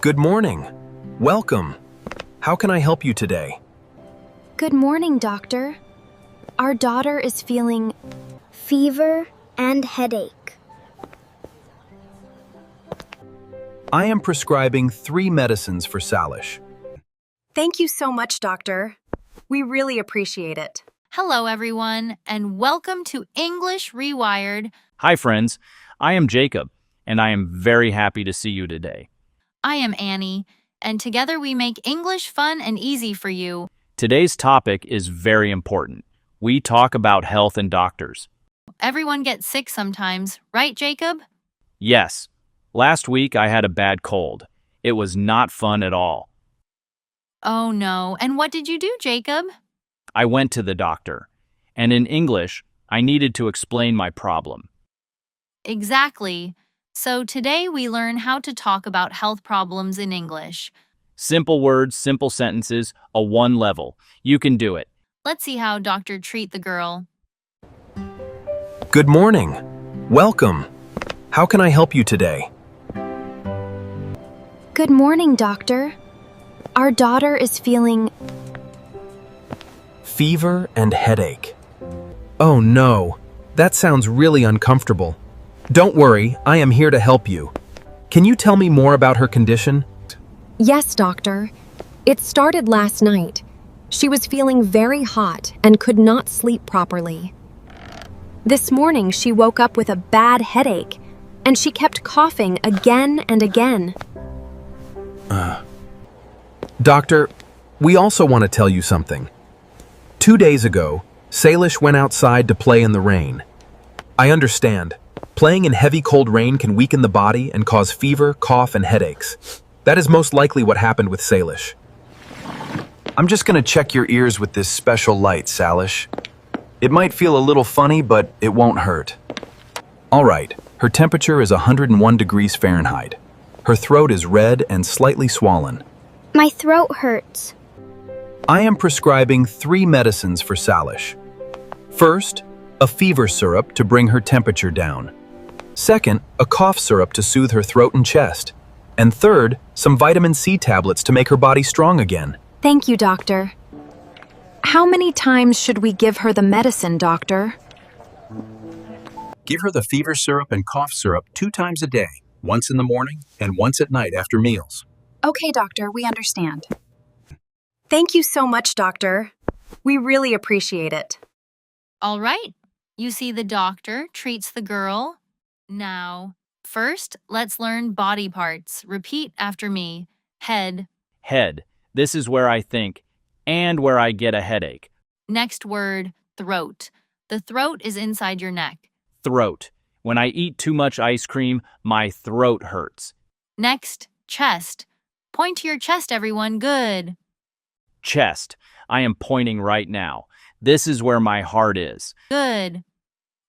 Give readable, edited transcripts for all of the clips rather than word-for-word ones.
Good morning. Welcome. How can I help you today? Good morning, doctor. Our daughter is feeling fever and headache. I am prescribing 3 medicines for Salish. Thank you so much, doctor. We really appreciate it. Hello, everyone, and welcome to English Rewired. Hi, friends. I am Jacob, and I am very happy to see you today. I am Annie, and together we make English fun and easy for you. Today's topic is very important. We talk about health and doctors. Everyone gets sick sometimes, right, Jacob? Yes, last week I had a bad cold. It was not fun at all. Oh, no. And what did you do, Jacob? I went to the doctor, and in English, I needed to explain my problem. Exactly. So today we learn how to talk about health problems in English. Simple words, simple sentences, a 1 level. You can do it. Let's see how Dr. treat the girl. Good morning. Welcome. How can I help you today? Good morning, doctor. Our daughter is feeling Fever and headache. Oh no, that sounds really uncomfortable. Don't worry, I am here to help you. Can you tell me more about her condition? Yes, doctor. It started last night. She was feeling very hot and could not sleep properly. This morning, she woke up with a bad headache, and she kept coughing again and again. Doctor, we also want to tell you something. 2 days ago, Salish went outside to play in the rain. I understand. Playing in heavy cold rain can weaken the body and cause fever, cough, and headaches. That is most likely what happened with Salish. I'm just going to check your ears with this special light, Salish. It might feel a little funny, but it won't hurt. All right, her temperature is 101 degrees Fahrenheit. Her throat is red and slightly swollen. my throat hurts. I am prescribing 3 medicines for Salish. First, a fever syrup to bring her temperature down. Second, a cough syrup to soothe her throat and chest. And third, some vitamin C tablets to make her body strong again. Thank you, doctor. How many times should we give her the medicine, doctor? Give her the fever syrup and cough syrup 2 times a day, once in the morning and once at night after meals. Okay, doctor, we understand. Thank you so much, doctor. We really appreciate it. All right. You see the doctor treats the girl. Now, first, let's learn body parts. Repeat after me. Head. Head. This is where I think, and where I get a headache. Next word, throat. The throat is inside your neck. Throat. When I eat too much ice cream, my throat hurts. Next, chest. Point to your chest, everyone. Good. Chest. I am pointing right now. This is where my heart is. Good.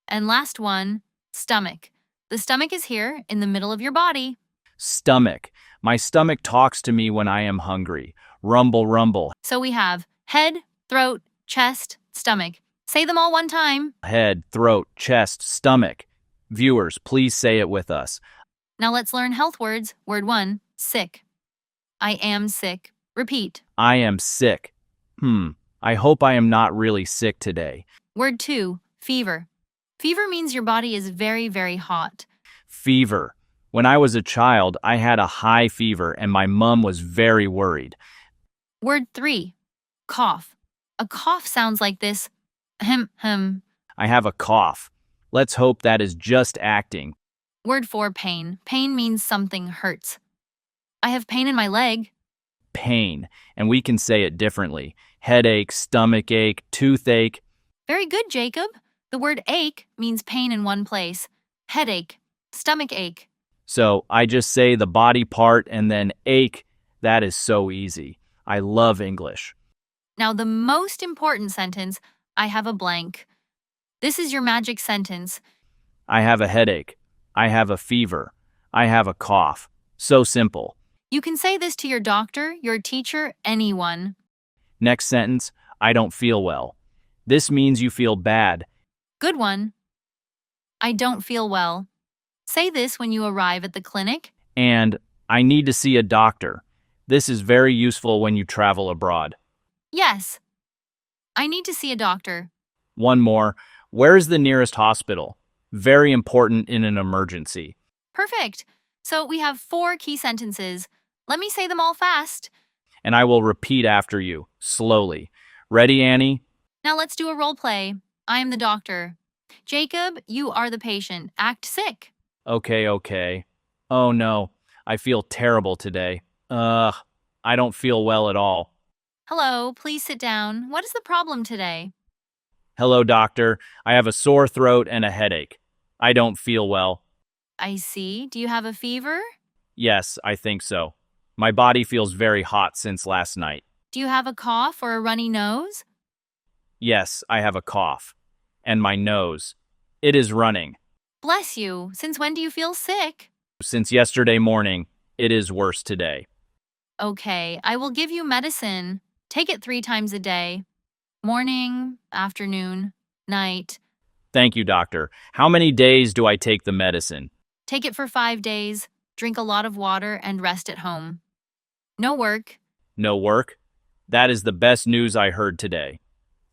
And last one, stomach. The stomach is here in the middle of your body. Stomach. My stomach talks to me when I am hungry. Rumble, rumble. So we have head, throat, chest, stomach. Say them all one time. Head, throat, chest, stomach. Viewers, please say it with us. Now let's learn health words. Word 1, sick. I am sick. Repeat. I am sick. I hope I am not really sick today. Word 2, fever. Fever means your body is very, very hot. Fever. When I was a child, I had a high fever and my mom was very worried. Word 3, cough. A cough sounds like this. Ahem, hem. I have a cough. Let's hope that is just acting. Word 4, pain. Pain means something hurts. I have pain in my leg. Pain, and we can say it differently. Headache, stomach ache, toothache. Very good, Jacob. The word ache means pain in one place. Headache, stomach ache. So I just say the body part and then ache. That is so easy. I love English. Now the most important sentence, I have a blank. This is your magic sentence. I have a headache. I have a fever. I have a cough. So simple. You can say this to your doctor, your teacher, anyone. Next sentence, I don't feel well. This means you feel bad. Good one. I don't feel well. Say this when you arrive at the clinic. And I need to see a doctor. This is very useful when you travel abroad. Yes, I need to see a doctor. One more. Where is the nearest hospital? Very important in an emergency. Perfect. So we have 4 key sentences. Let me say them all fast. And I will repeat after you, slowly. Ready, Annie? Now let's do a role play. I am the doctor. Jacob, you are the patient. Act sick. Okay. Oh no, I feel terrible today. I don't feel well at all. Hello, please sit down. What is the problem today? Hello, doctor. I have a sore throat and a headache. I don't feel well. I see. Do you have a fever? Yes, I think so. My body feels very hot since last night. Do you have a cough or a runny nose? Yes, I have a cough. And my nose. It is running. Bless you. Since when do you feel sick? Since yesterday morning, it is worse today. Okay, I will give you medicine. Take it 3 times a day. Morning, afternoon, night. Thank you, doctor. How many days do I take the medicine? Take it for 5 days. Drink a lot of water and rest at home. No work. No work? That is the best news I heard today.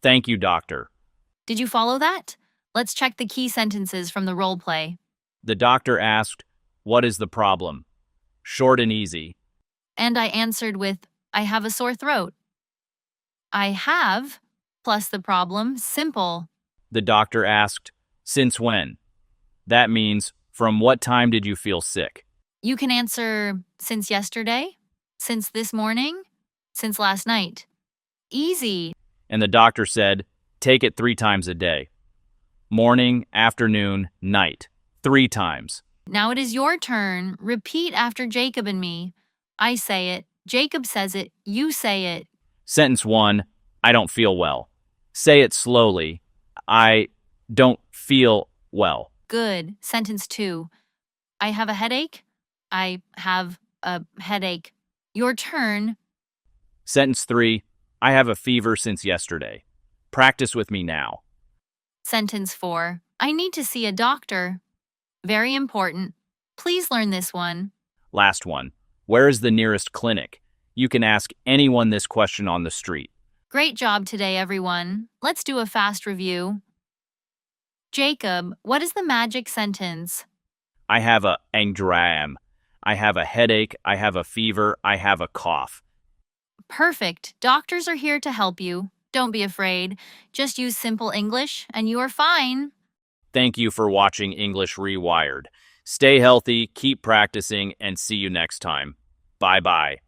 Thank you, doctor. Did you follow that? Let's check the key sentences from the role play. The doctor asked, "What is the problem?" Short and easy. And I answered with, I have a sore throat. I have, plus the problem, simple. The doctor asked, "Since when?" That means, from what time did you feel sick? You can answer, since yesterday, since this morning, since last night. Easy. And the doctor said, "Take it 3 times a day. Morning, afternoon, night. 3 times." Now it is your turn. Repeat after Jacob and me. I say it, Jacob says it, you say it. Sentence 1, I don't feel well. Say it slowly. I don't feel well. Good. Sentence 2. I have a headache. I have a headache. Your turn. Sentence 3, I have a fever since yesterday. Practice with me now. Sentence 4. I need to see a doctor. Very important. Please learn this one. Last one, where is the nearest clinic? You can ask anyone this question on the street. Great job today, everyone. Let's do a fast review. Jacob, what is the magic sentence? I have a angdram. I have a headache. I have a fever. I have a cough. Perfect. Doctors are here to help you. Don't be afraid. Just use simple English and you are fine. Thank you for watching English Rewired. Stay healthy, keep practicing, and see you next time. Bye-bye.